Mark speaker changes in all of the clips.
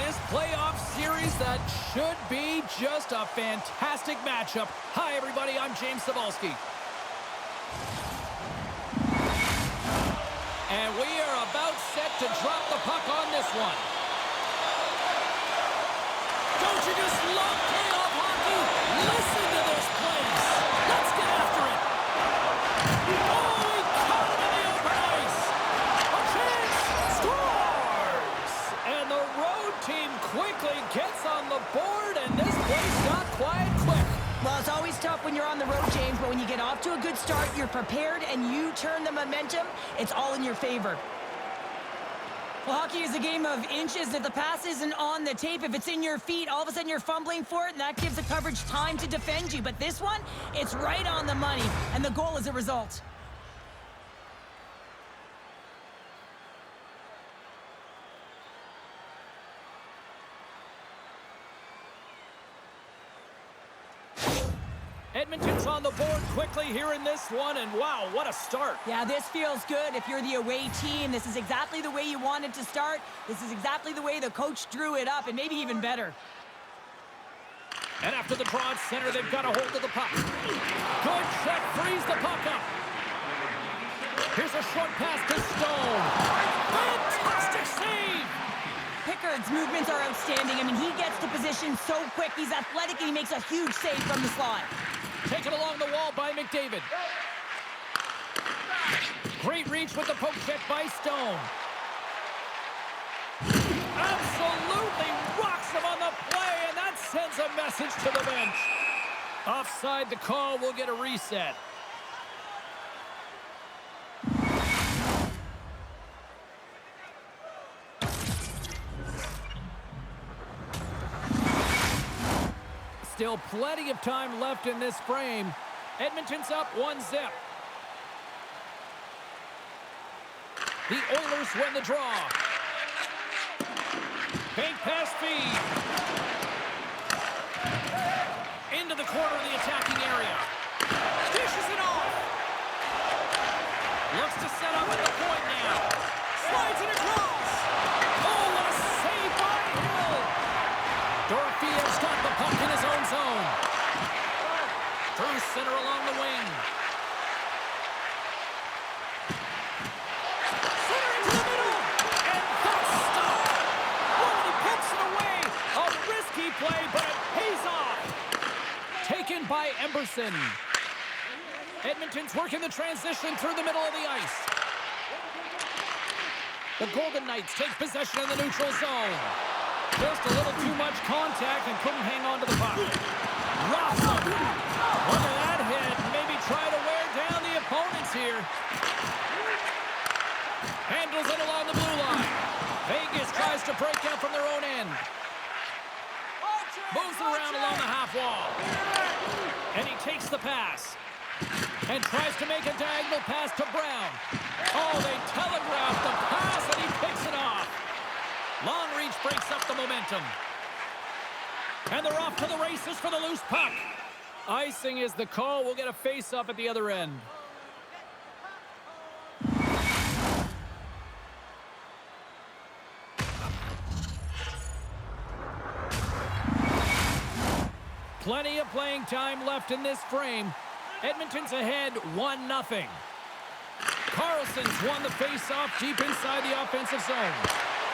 Speaker 1: this playoff series that should be just a fantastic matchup. Hi, everybody. I'm James Cebulski. And we are about set to drop the puck on this one. Don't you just love playoff hockey? Listen to this place. Let's get after it. Oh, he caught it in the open ice. A chance. Scores. And the road team quickly gets on the board, and this place got quiet quick.
Speaker 2: Well, it's always tough when you're on the road, James, but when you get off to a good start, you're prepared, and you turn the momentum, it's all in your favor. Well, hockey is a game of inches. If the pass isn't on the tape, if it's in your feet, all of a sudden you're fumbling for it, and that gives the coverage time to defend you. But this one, it's right on the money, and the goal is a result.
Speaker 1: Edmonton's on the board quickly here in this one, and wow, what a start.
Speaker 2: Yeah, this feels good. If you're the away team, this is exactly the way you wanted to start. This is exactly the way the coach drew it up, and maybe even better.
Speaker 1: And after the draw at center, they've got a hold of the puck. Good check, frees the puck up. Here's a short pass to Stone. Fantastic save!
Speaker 2: Pickard's movements are outstanding. I mean, he gets to position so quick. He's athletic, and he makes a huge save from the slot.
Speaker 1: Taken along the wall by McDavid. Great reach with the poke check by Stone. Absolutely rocks him on the play, and that sends a message to the bench. Offside the call, will get a reset. Still plenty of time left in this frame. Edmonton's up 1-0. The Oilers win the draw. Bank pass feed. Into the corner of the attacking area. Dishes it off. Looks to set up at the point now. Slides it across. Oh, what a save by Hill. Dorofeev's got the puck in his own zone. Through center along the wing. Center into the middle. And that's stopped. Oh, he pokes it away. A risky play, but it pays off. Taken by Emberson. Edmonton's working the transition through the middle of the ice. The Golden Knights take possession in the neutral zone. Just a little too much contact and couldn't hang on to the puck. Rossum. Look at that hit. Maybe try to wear down the opponents here. Handles it along the blue line. Vegas tries to break out from their own end. Moves it around along the half wall. And he takes the pass. And tries to make a diagonal pass to Brown. Oh, they telegraph the pass and he picks it off. Long reach breaks up the momentum. And they're off to the races for the loose puck. Icing is the call. We'll get a face-up at the other end. Plenty of playing time left in this frame. Edmonton's ahead 1-0. Carlson's won the face-off deep inside the offensive zone.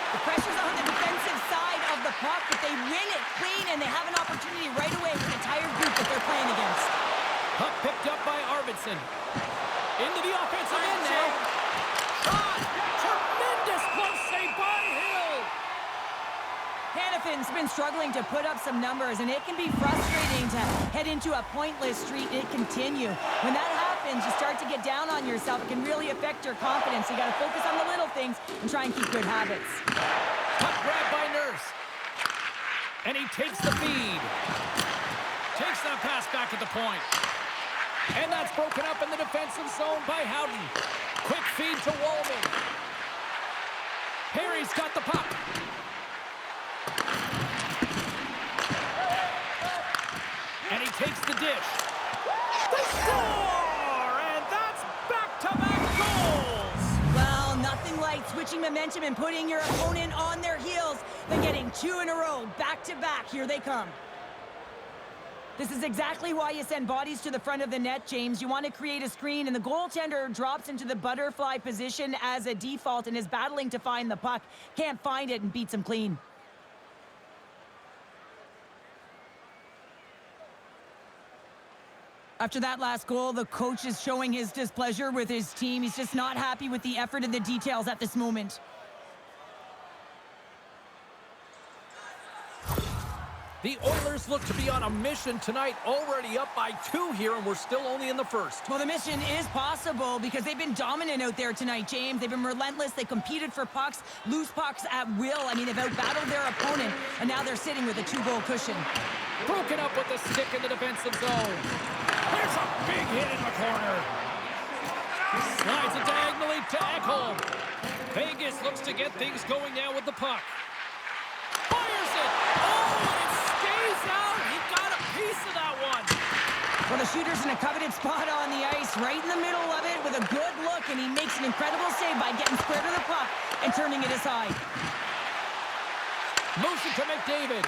Speaker 2: The pressure's on the defensive side of the puck, but they win it clean, and they have an opportunity right away with the entire group that they're playing against.
Speaker 1: Puck picked up by Arvidsson. Into the offensive end now. Shot! Tremendous close save by Hill!
Speaker 2: Hannafin's been struggling to put up some numbers, and it can be frustrating to head into a pointless streak and continue. When that happens, you start to get down on yourself. It can really affect your confidence. You got to focus on the little things and try and keep good habits.
Speaker 1: Puck grab by Nurse. And he takes the feed. Takes that pass back at the point. And that's broken up in the defensive zone by Howden. Quick feed to Wallman. Harry's got the puck. And he takes the dish. They score! And that's back-to-back goals!
Speaker 2: Well, nothing like switching momentum and putting your opponent on their heels. then getting 2 in a row, back to back. Here they come. This is exactly why you send bodies to the front of the net, James. You want to create a screen, and the goaltender drops into the butterfly position as a default and is battling to find the puck. Can't find it and beats him clean. After that last goal, the coach is showing his displeasure with his team. He's just not happy with the effort and the details at this moment.
Speaker 1: The Oilers look to be on a mission tonight, already up by 2 here, and we're still only in the first.
Speaker 2: Well, the mission is possible because they've been dominant out there tonight, James. They've been relentless. They competed for pucks, loose pucks at will. I mean, they've outbattled their opponent, and now they're sitting with a 2-goal cushion.
Speaker 1: Broken up with the stick in the defensive zone. There's a big hit in the corner. Slides it diagonally to Ekholm. Vegas looks to get things going now with the puck. Fires it. Oh, and it stays out. He got a piece of that one.
Speaker 2: Well, the shooter's in a coveted spot on the ice, right in the middle of it with a good look, and he makes an incredible save by getting square to the puck and turning it aside.
Speaker 1: Motion to McDavid.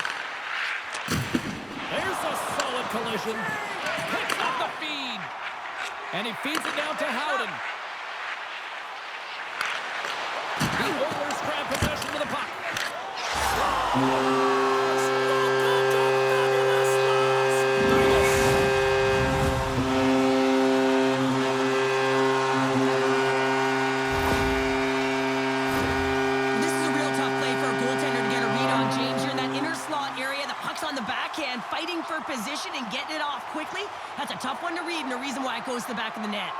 Speaker 1: There's a solid collision. Picks up the feed. And he feeds it down to Howden. The Oilers grab possession with the puck.
Speaker 2: This is a real tough play for a goaltender to get a read on, James. You're in that inner slot area. The puck's on the backhand, fighting for position and getting it off quickly. That's a tough one to read, and the reason why it goes to the back of the net.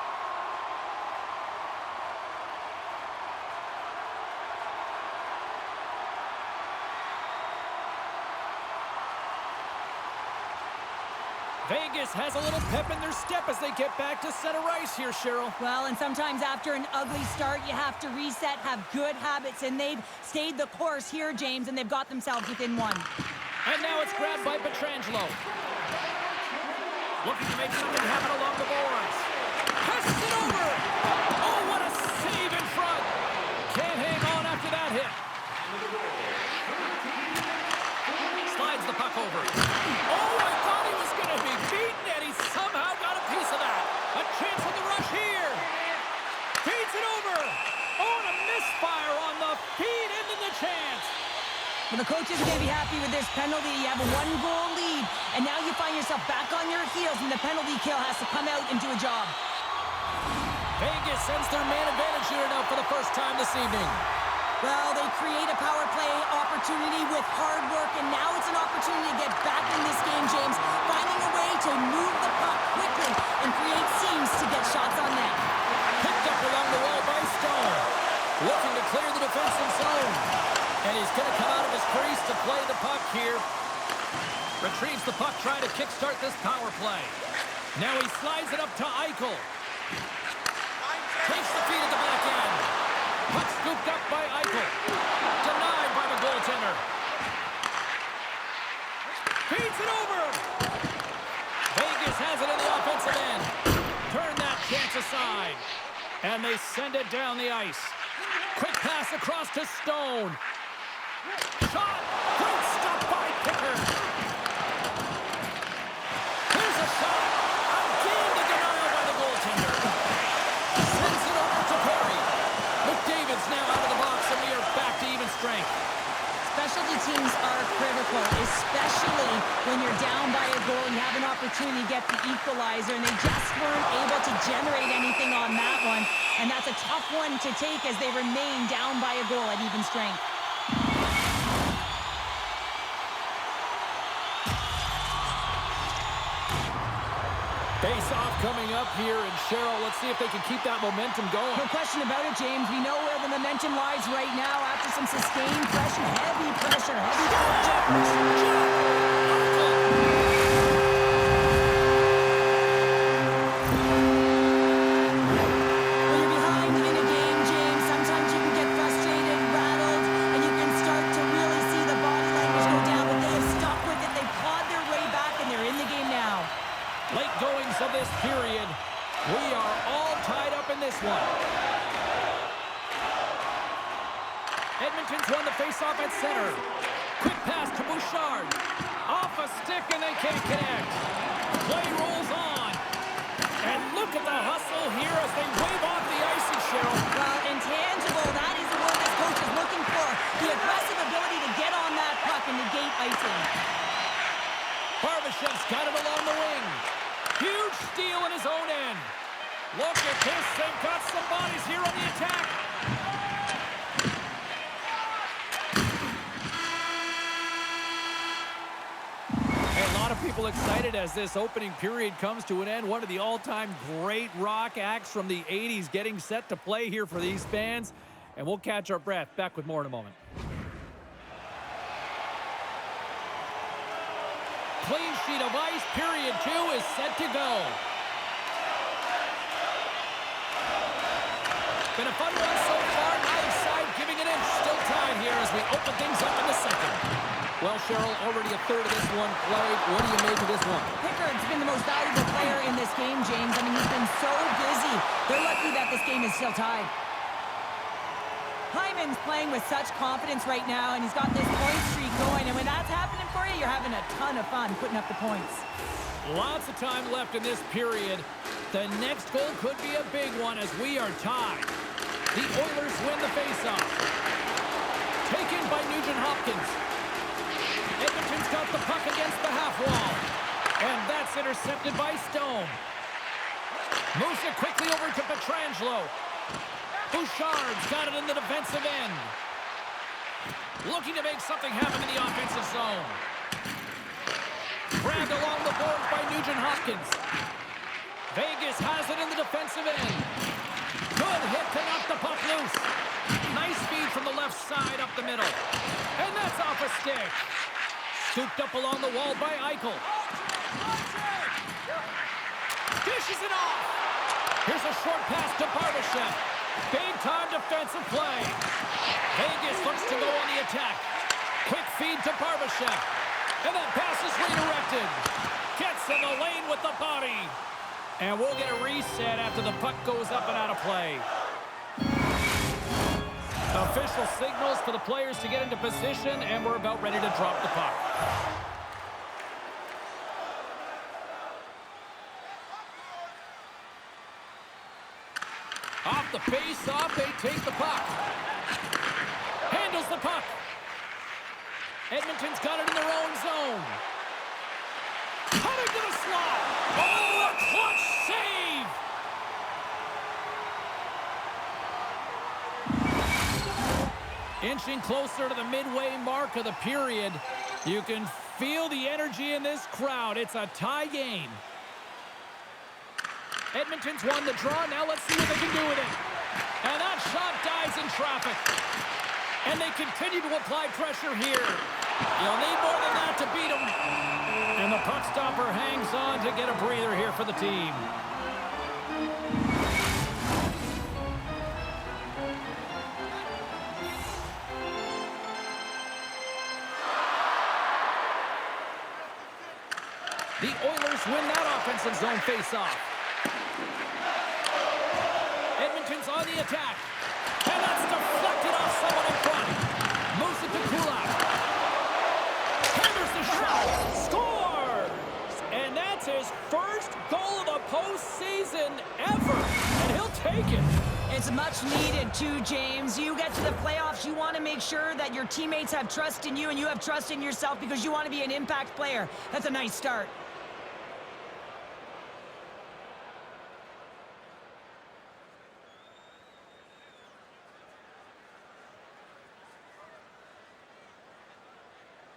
Speaker 1: Vegas has a little pep in their step as they get back to center ice here, Cheryl.
Speaker 2: Well, and sometimes after an ugly start, you have to reset, have good habits, and they've stayed the course here, James, and they've got themselves within 1.
Speaker 1: And now it's grabbed by Pietrangelo. Looking to make something happen along the boards. Passes it over. Oh, what a save in front. Can't hang on after that hit. Slides the puck over. Oh, I thought he was going to be beaten, and he somehow got a piece of that. A chance on the rush here. Feeds it over. Oh, and a misfire on the feed into the chance.
Speaker 2: Well, the coach isn't going to be happy with this penalty. You have a 1-goal lead, and now you find yourself back on your heels, and the penalty kill has to come out and do a job.
Speaker 1: Vegas sends their man advantage unit out for the first time this evening.
Speaker 2: Well, they create a power play opportunity with hard work, and now it's an opportunity to get back in this game, James, finding a way to move the puck quickly and create seams to get shots on net.
Speaker 1: Picked up along the wall by Stone. Looking to clear the defensive zone. And he's going to come out of his crease to play the puck here. Retrieves the puck, trying to kickstart this power play. Now he slides it up to Eichel. Takes the feed at the back end. Puck scooped up by Eichel. Denied by the goaltender. Feeds it over. Vegas has it in the offensive end. Turn that chance aside. And they send it down the ice. Quick pass across to Stone. Shot! Great stop by Picker! Here's a shot! Again, the denial by the goaltender. Sends it over to Perry. McDavid's now out of the box, and we are back to even strength.
Speaker 2: Specialty teams are critical, especially when you're down by a goal and you have an opportunity to get the equalizer, and they just weren't able to generate anything on that one. And that's a tough one to take as they remain down by a goal at even strength.
Speaker 1: Face-off coming up here, and Cheryl, let's see if they can keep that momentum going.
Speaker 2: No question about it, James. We know where the momentum lies right now after some sustained pressure, heavy pressure, heavy pressure. When you're behind in a game, James, sometimes you can get frustrated, rattled, and you can start to really see the body language go down, but they have stuck with it. They've clawed their way back, and they're in the game now.
Speaker 1: Late goings of this period. We are all tied up in this one. Edmonton's won the faceoff at center. Quick pass to Bouchard. Off a stick, and they can't connect. Play rolls on. And look at the hustle here as they wave off the icing, Cheryl.
Speaker 2: Well, intangible, that is the word this coach is looking for. The aggressive ability to get on that puck and negate icing.
Speaker 1: Barbashev's got it along the wing. Huge steal in his own end. Look at this. They've got some bodies here on the attack. A lot of people excited as this opening period comes to an end. One of the all-time great rock acts from the 80s getting set to play here for these fans. And we'll catch our breath. Back with more in a moment. Clean sheet of ice. Period 2 is set to go. Been a fun one so far. Neither side giving an inch. Still tied here as we open things up in the second. Well, Cheryl, already a third of this one played. What do you make of this one?
Speaker 2: Pickard's been the most valuable player in this game, James. I mean, he's been so busy. They're lucky that this game is still tied. Hyman's playing with such confidence right now, and he's got this point streak going. And when that's happening for you, you're having a ton of fun putting up the points.
Speaker 1: Lots of time left in this period. The next goal could be a big one as we are tied. The Oilers win the faceoff. Taken by Nugent-Hopkins. Edmonton's got the puck against the half wall. And that's intercepted by Stone. Moves it quickly over to Pietrangelo. Bouchard's got it in the defensive end. Looking to make something happen in the offensive zone. Grabbed along the boards by Nugent-Hopkins. Vegas has it in the defensive end. Good hit to knock the puck loose. Nice speed from the left side up the middle. And that's off a stick. Scooped up along the wall by Eichel. Dishes it off. Here's a short pass to Barbashev. Big-time defensive play. Vegas looks to go on the attack. Quick feed to Barbashev. And that pass is redirected. Gets in the lane with the body. And we'll get a reset after the puck goes up and out of play. Official signals for the players to get into position, and we're about ready to drop the puck. Off the face-off, they take the puck. Handles the puck. Edmonton's got it in their own zone. Coming to the slot. Oh, a clutch save! Inching closer to the midway mark of the period. You can feel the energy in this crowd. It's a tie game. Edmonton's won the draw. Now let's see what they can do with it. And that shot dies in traffic. And they continue to apply pressure here. You'll need more than that to beat them. And the puck stopper hangs on to get a breather here for the team. The Oilers win that offensive zone face-off. Edmonton's on the attack. And that's deflected off someone in front. Moves it to Kulak. Hammers the shot. Scores! And that's his first goal of the postseason ever. And he'll take it.
Speaker 2: It's much needed too, James. You get to the playoffs, you want to make sure that your teammates have trust in you and you have trust in yourself because you want to be an impact player. That's a nice start.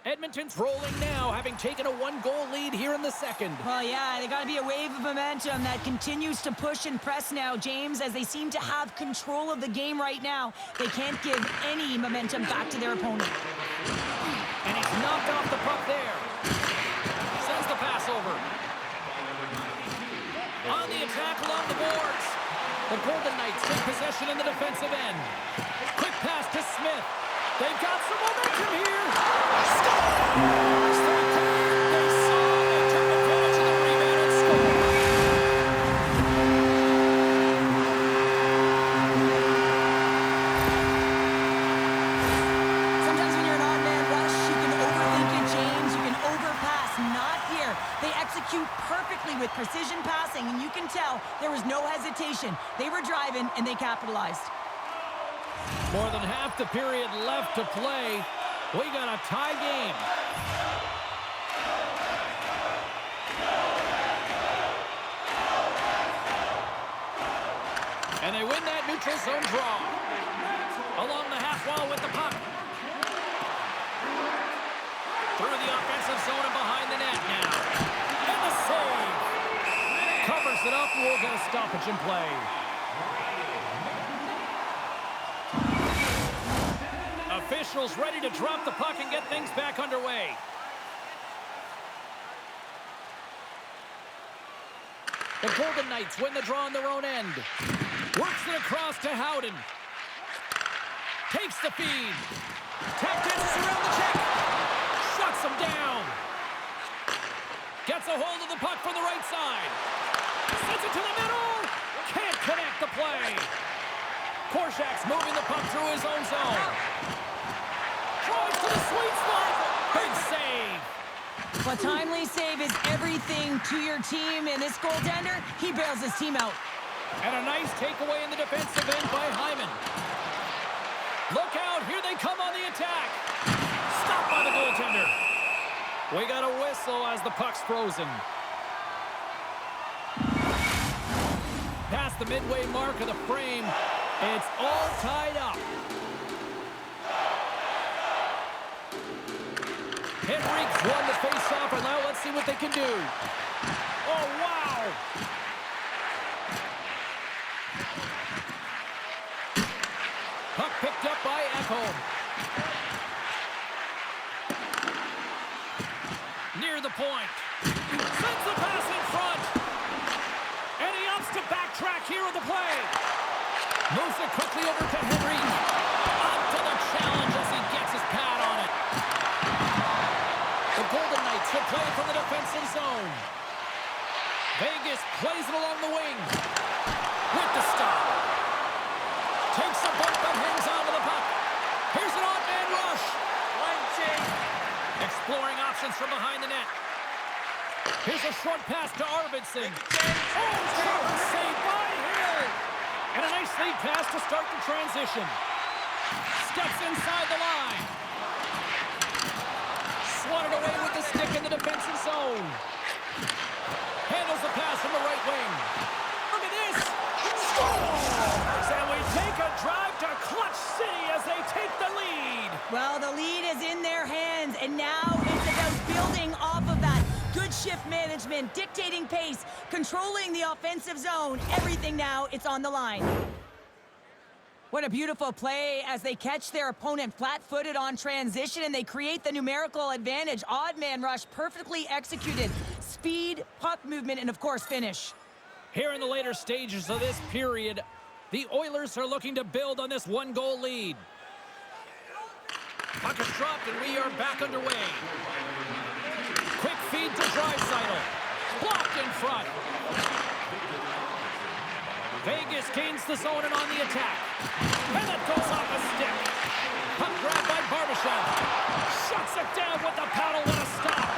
Speaker 1: Edmonton's rolling now, having taken a one-goal lead here in the second.
Speaker 2: Well, yeah, they got to be a wave of momentum that continues to push and press now, James, as they seem to have control of the game right now. They can't give any momentum back to their opponent.
Speaker 1: And he's knocked off the puck there. Sends the pass over. On the attack along the boards. The Golden Knights take possession in the defensive end. Quick pass to Smith. They've got some momentum here. Scores! They saw, they took advantage of the rebound and scored.
Speaker 2: Sometimes when you're an odd man rush, you can precision passing, and you can tell there was no hesitation. They were driving, and they capitalized.
Speaker 1: More than half the period left to play. We got a tie game. And they win that neutral zone draw. Along the half wall with the puck. Through the offensive zone and behind the net now. And the save. Covers it up. We'll get a stoppage in play. Officials ready to drop the puck and get things back underway. The Golden Knights win the draw on their own end. Works it across to Howden. Takes the feed. Tap dances around the check. Shuts him down. Gets a hold of the puck from the right side. Sends it to the middle. Can't connect the play. Korczak's moving the puck through his own zone. Drives to the sweet spot. Big save.
Speaker 2: A timely save is everything to your team, and this goaltender, he bails his team out.
Speaker 1: And a nice takeaway in the defensive end by Hyman. Look out, here they come on the attack. Stopped by the goaltender. We got a whistle as the puck's frozen. Past the midway mark of the frame, it's all tied up. Henrique's won the face-off, and now let's see what they can do. Oh, wow! Puck picked up by Ekholm. Near the point. Sends the pass in front. And he opts to backtrack here with the play. Moves it quickly over to Henrique. Up to the challenge as he gets his pad on it. The Golden Knights will play from the defensive zone. Vegas plays it along the wing. With the stop. Takes the bump and hangs on to the puck. Here's an odd man rush. Exploring options from behind the net. Here's a short pass to Arvidsson. Oh, save by Hill. And a nice lead pass to start the transition. Steps inside the line. Swatted away with the stick in the defensive zone. Handles the pass from the right wing. Look at this. Scores! And we take a drive to Clutch City as they take the lead.
Speaker 2: Well, the lead is in their hands, and now it's about building off of that. Good shift management, dictating pace, controlling the offensive zone. Everything now, it's on the line. What a beautiful play as they catch their opponent flat-footed on transition, and they create the numerical advantage. Odd man rush, perfectly executed. Speed, puck movement, and of course, finish.
Speaker 1: Here in the later stages of this period, the Oilers are looking to build on this one-goal lead. Puck is dropped, and we are back underway. Quick feed to Draisaitl. Blocked in front. Vegas gains the zone and on the attack. And it goes off a stick. Puck grabbed by Barbashev. Shuts it down with the paddle. What a stop.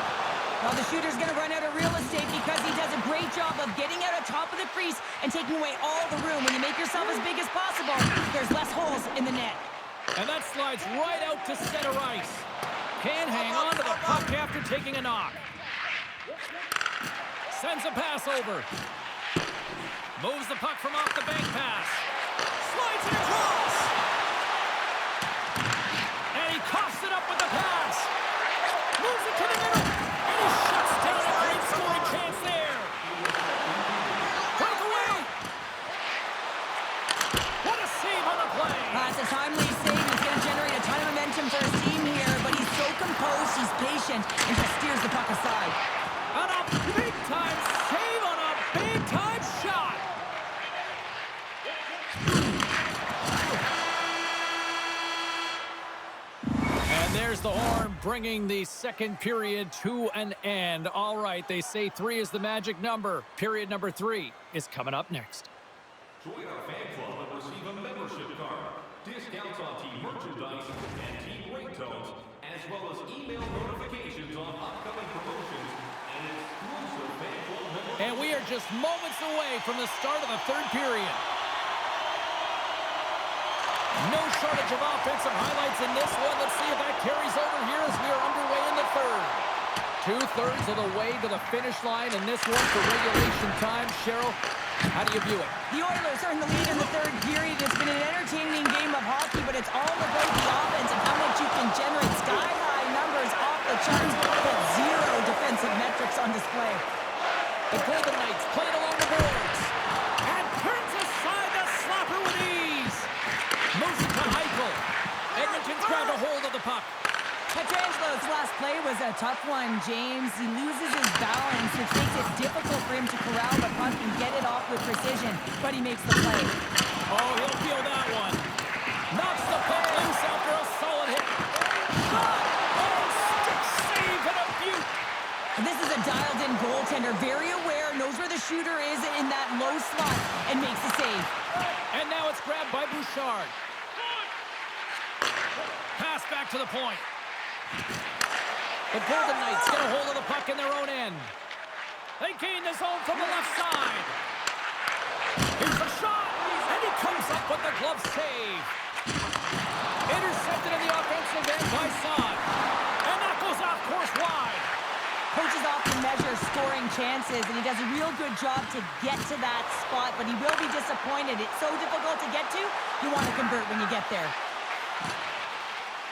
Speaker 2: Well, the shooter's going to run out of real estate because he does a great job of getting out of top of the crease and taking away all the room. When you make yourself as big as possible, there's less holes in the net.
Speaker 1: And that slides right out to center ice. Can't hang on to the puck after taking a knock. Sends a pass over. Moves the puck from off the bank pass. Slides it across. And he coughs it up with the pass. Moves it to the middle. And he shuts down a great scoring chance there. Breakaway. What a save on the play.
Speaker 2: That's a timely save. He's going to generate a ton of momentum for his team here, but he's so composed, he's patient, and just steers the puck aside.
Speaker 1: And a big-time save on a big-time shot. And there's the horn, bringing the second period to an end. All right, they say 3 is the magic number. Period number 3 is coming up next.
Speaker 3: Join our fan club and receive a membership card, discounts on team merchandise and team ringtones, as well as email notifications on upcoming promotions and exclusive fan club membership.
Speaker 1: And we are just moments away from the start of the third period. No shortage of offensive highlights in this one. Let's see if that carries over here as we are underway in the third. 2/3 of the way to the finish line in this one for regulation time. Cheryl, how do you view it?
Speaker 2: The Oilers are in the lead in the third period. It's been an entertaining game of hockey, but it's all about the offense and how much you can generate sky-high numbers off the charts, but zero defensive metrics on display.
Speaker 1: The Golden Knights playing along the boards. And turns aside the slapper with ease. Moves it to Eichel. Edmonton's grabbed a hold of the puck.
Speaker 2: Petrangelo's last play was a tough one, James. He loses his balance, which makes it difficult for him to corral the puck and get it off with precision, but he makes the play.
Speaker 1: Oh, he'll feel that one. Knocks the puck loose after a solid hit. Shot! Oh, stick save and a beaut.
Speaker 2: And this is a dialed-in goaltender, very aware, knows where the shooter is in that low slot, and makes the save.
Speaker 1: And now it's grabbed by Bouchard. Pass back to the point. The Golden Knights get a hold of the puck in their own end. They gain the zone from the left side. Here's a shot, and he comes up with the glove save. Intercepted in the offensive end by Saad. And that goes off course wide.
Speaker 2: Coaches often measure scoring chances, and he does a real good job to get to that spot, but he will be disappointed. It's so difficult to get to, you want to convert when you get there.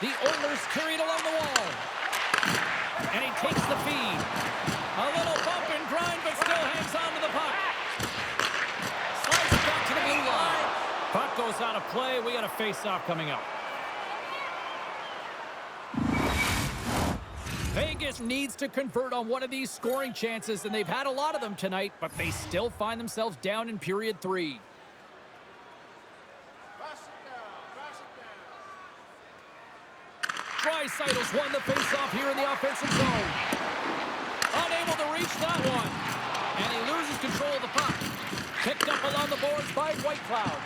Speaker 1: The Oilers carry it along the wall. And he takes the feed. A little bump and grind, but still hangs on to the puck. Slides it back to the blue line. Puck goes out of play. We got a face-off coming up. Vegas needs to convert on one of these scoring chances, and they've had a lot of them tonight, but they still find themselves down in period 3. Draisaitl's won the face-off here in the offensive zone. Unable to reach that one. And he loses control of the puck. Picked up along the boards by Whitecloud.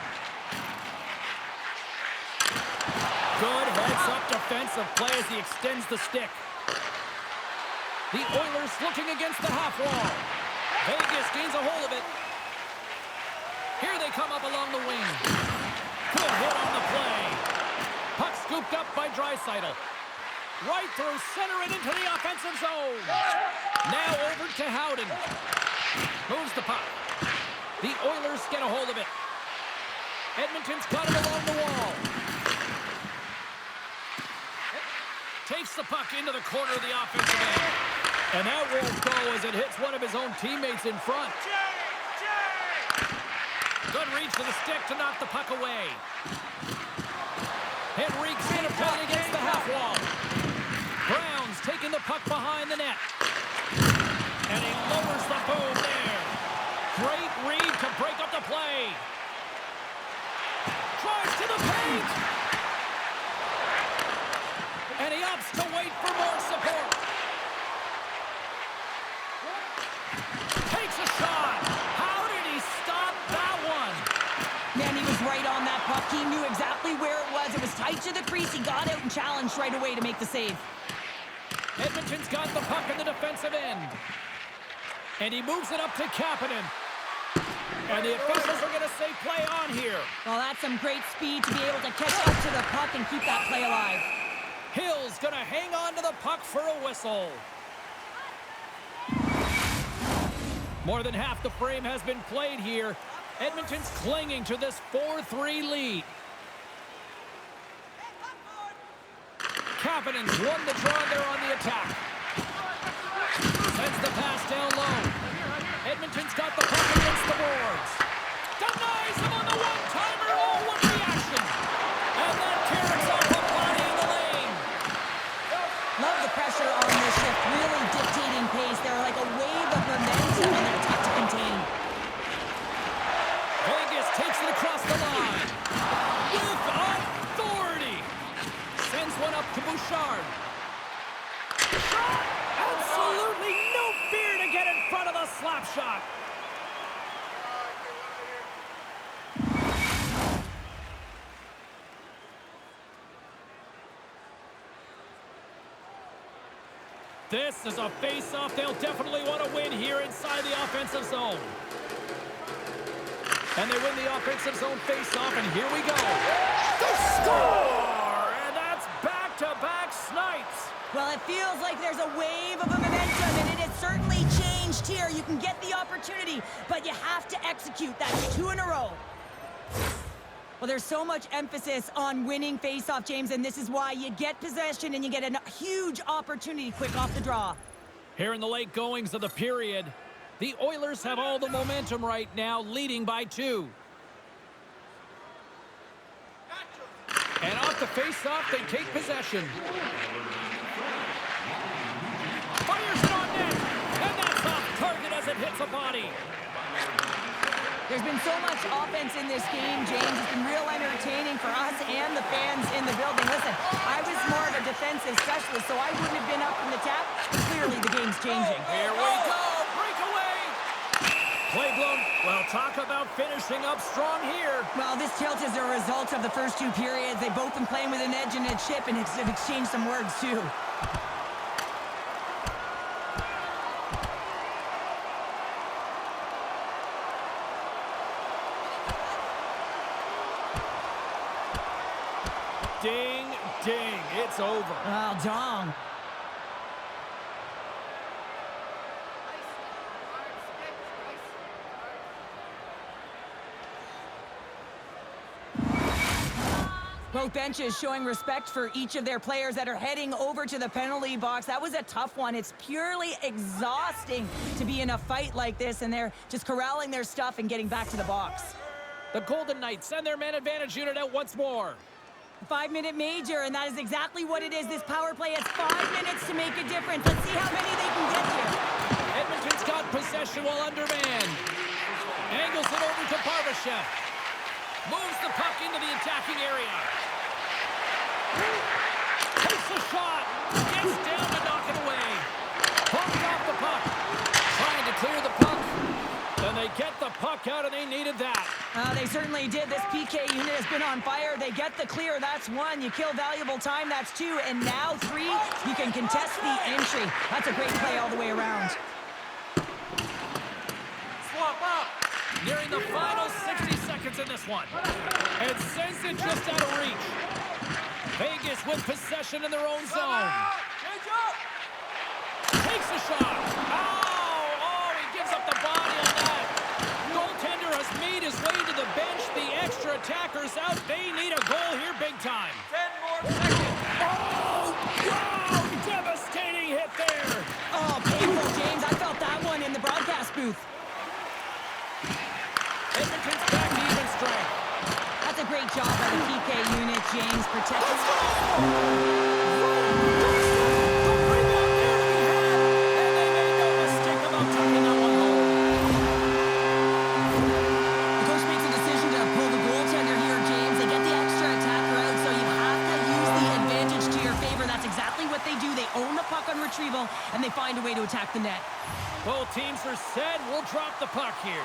Speaker 1: Good heads-up defensive play as he extends the stick. The Oilers looking against the half wall. Vegas gains a hold of it. Here they come up along the wing. Good hit on the play. Puck scooped up by Draisaitl. Right through center and into the offensive zone. Now over to Howden. Moves the puck. The Oilers get a hold of it. Edmonton's got it along the wall. Takes the puck into the corner of the offensive end. And that won't go as it hits one of his own teammates in front. Good reach to the stick to knock the puck away. Henrique's interplaying against the half wall. Brown's taking the puck behind the net. And he lowers the boom there. Great read to break up the play. Drives to the paint. And he opts to wait for more support. Takes a shot. How did he stop that one?
Speaker 2: Man, he was right on that puck. He knew exactly where it was. It was tight to the crease. He got out and challenged right away to make the save.
Speaker 1: Edmonton's got the puck in the defensive end. And he moves it up to Kapanen. And the officials are going to say play on here.
Speaker 2: Well, that's some great speed to be able to catch up to the puck and keep that play alive.
Speaker 1: Hill's going to hang on to the puck for a whistle. More than half the frame has been played here. Edmonton's clinging to this 4-3 lead. Kapanen's won the draw there on the attack. Sends the pass down low. Edmonton's got the puck against the boards. Denies him on the one-timer. Oh, what reaction. And that carries off the body in the lane.
Speaker 2: Love the pressure on this shift. Really dictating pace. They're like a wave of momentum, and they're tough to contain.
Speaker 1: Vegas takes it across the line. With authority. Sends one up to Bouchard. Shot! Absolutely no fear to get in front of the slap shot. This is a face-off they'll definitely want to win here inside the offensive zone. And they win the offensive zone face-off, and here we go. The score! And that's back-to-back snipes.
Speaker 2: Well, it feels like there's a wave of a momentum, and it has certainly changed here. You can get the opportunity, but you have to execute. That's 2 in a row. Well, there's so much emphasis on winning face-off, James, and this is why you get possession and you get a huge opportunity quick off the draw.
Speaker 1: Here in the late goings of the period, the Oilers have all the momentum right now, leading by 2. And off the face-off, they take possession. Fires it on net, and that's off target as it hits a body.
Speaker 2: There's been so much offense in this game, James. It's been real entertaining for us and the fans in the building. Listen, I was more of a defensive specialist, so I wouldn't have been up from the tap. But clearly, the game's changing.
Speaker 1: Here we go. Breakaway. Play blown. Well, talk about finishing up strong here.
Speaker 2: Well, this tilt is a result of the first 2 periods. They've both been playing with an edge and a chip, and have exchanged some words, too.
Speaker 1: Ding, ding. It's over.
Speaker 2: Oh, dong. Both benches showing respect for each of their players that are heading over to the penalty box. That was a tough one. It's purely exhausting to be in a fight like this, and they're just corralling their stuff and getting back to the box.
Speaker 1: The Golden Knights send their man advantage unit out once more.
Speaker 2: 5-minute major, and that is exactly what it is. This power play has 5 minutes to make a difference. Let's see how many they can get here.
Speaker 1: Edmonton's got possession while undermanned. Angles it over to Barbashev. Moves the puck into the attacking area. Takes a shot. Gets down to knock it away. Pumped off the puck. Trying to clear the puck. Then they get the puck out, and they needed that.
Speaker 2: They certainly did. This PK unit has been on fire. They get the clear. That's 1. You kill valuable time. That's 2. And now 3. You can contest the entry. That's a great play all the way around.
Speaker 1: Swap up. Nearing the final 60 seconds in this one. And sends it just out of reach. Vegas with possession in their own zone. Takes a shot. Oh, he gives up the body on that. Goaltender has made his way to the bench. The extra attacker's out. They need a goal here big time.
Speaker 3: 10 more seconds.
Speaker 1: Oh, wow! Devastating hit there.
Speaker 2: Oh, painful, James. I felt that one in the broadcast booth.
Speaker 1: Edmonton's back to even strength.
Speaker 2: That's a great job by the PK unit, James, protecting. Retrieval, and they find a way to attack the net.
Speaker 1: Both teams are set. We'll drop the puck here.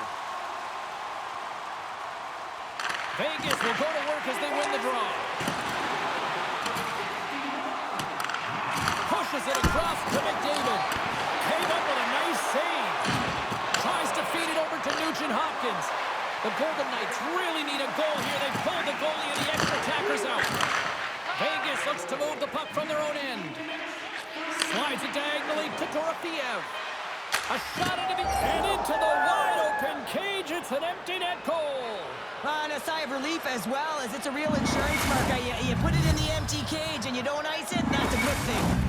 Speaker 1: Vegas will go to work as they win the draw. Pushes it across to McDavid. Came up with a nice save. Tries to feed it over to Nugent-Hopkins. The Golden Knights really need a goal here. They pulled the goalie and the extra attackers out. Vegas looks to move the puck from their own end. Slides it diagonally to Dorofeev. A shot into the wide-open cage. It's an empty net goal.
Speaker 2: And a sigh of relief as well, as it's a real insurance marker. You put it in the empty cage and you don't ice it, that's a good thing.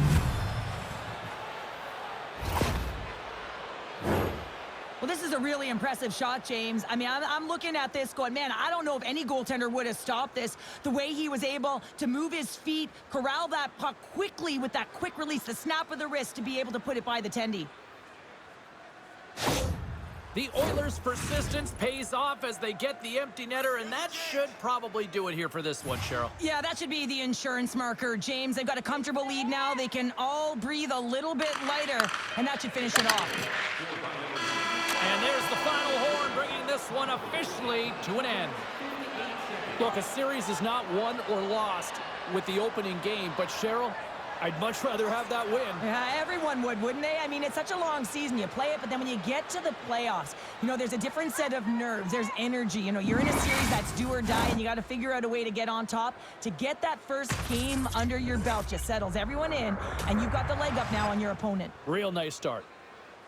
Speaker 2: Well, this is a really impressive shot, James. I mean, I'm looking at this going, man, I don't know if any goaltender would have stopped this. The way he was able to move his feet, corral that puck quickly with that quick release, the snap of the wrist to be able to put it by the tendy.
Speaker 1: The Oilers' persistence pays off as they get the empty netter, and that should probably do it here for this one, Cheryl.
Speaker 2: Yeah, that should be the insurance marker, James. They've got a comfortable lead now. They can all breathe a little bit lighter, and that should finish it off.
Speaker 1: And there's the final horn, bringing this one officially to an end. Look, a series is not won or lost with the opening game, but Cheryl, I'd much rather have that win.
Speaker 2: Yeah, everyone would, wouldn't they? I mean, it's such a long season. You play it, but then when you get to the playoffs, you know, there's a different set of nerves. There's energy. You know, you're in a series that's do or die, and you got to figure out a way to get on top. To get that first game under your belt just settles everyone in, and you've got the leg up now on your opponent.
Speaker 1: Real nice start.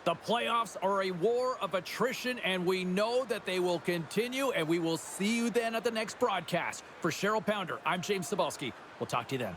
Speaker 1: The playoffs are a war of attrition, and we know that they will continue, and we will see you then at the next broadcast. For Cheryl Pounder, I'm James Cebulski. We'll talk to you then.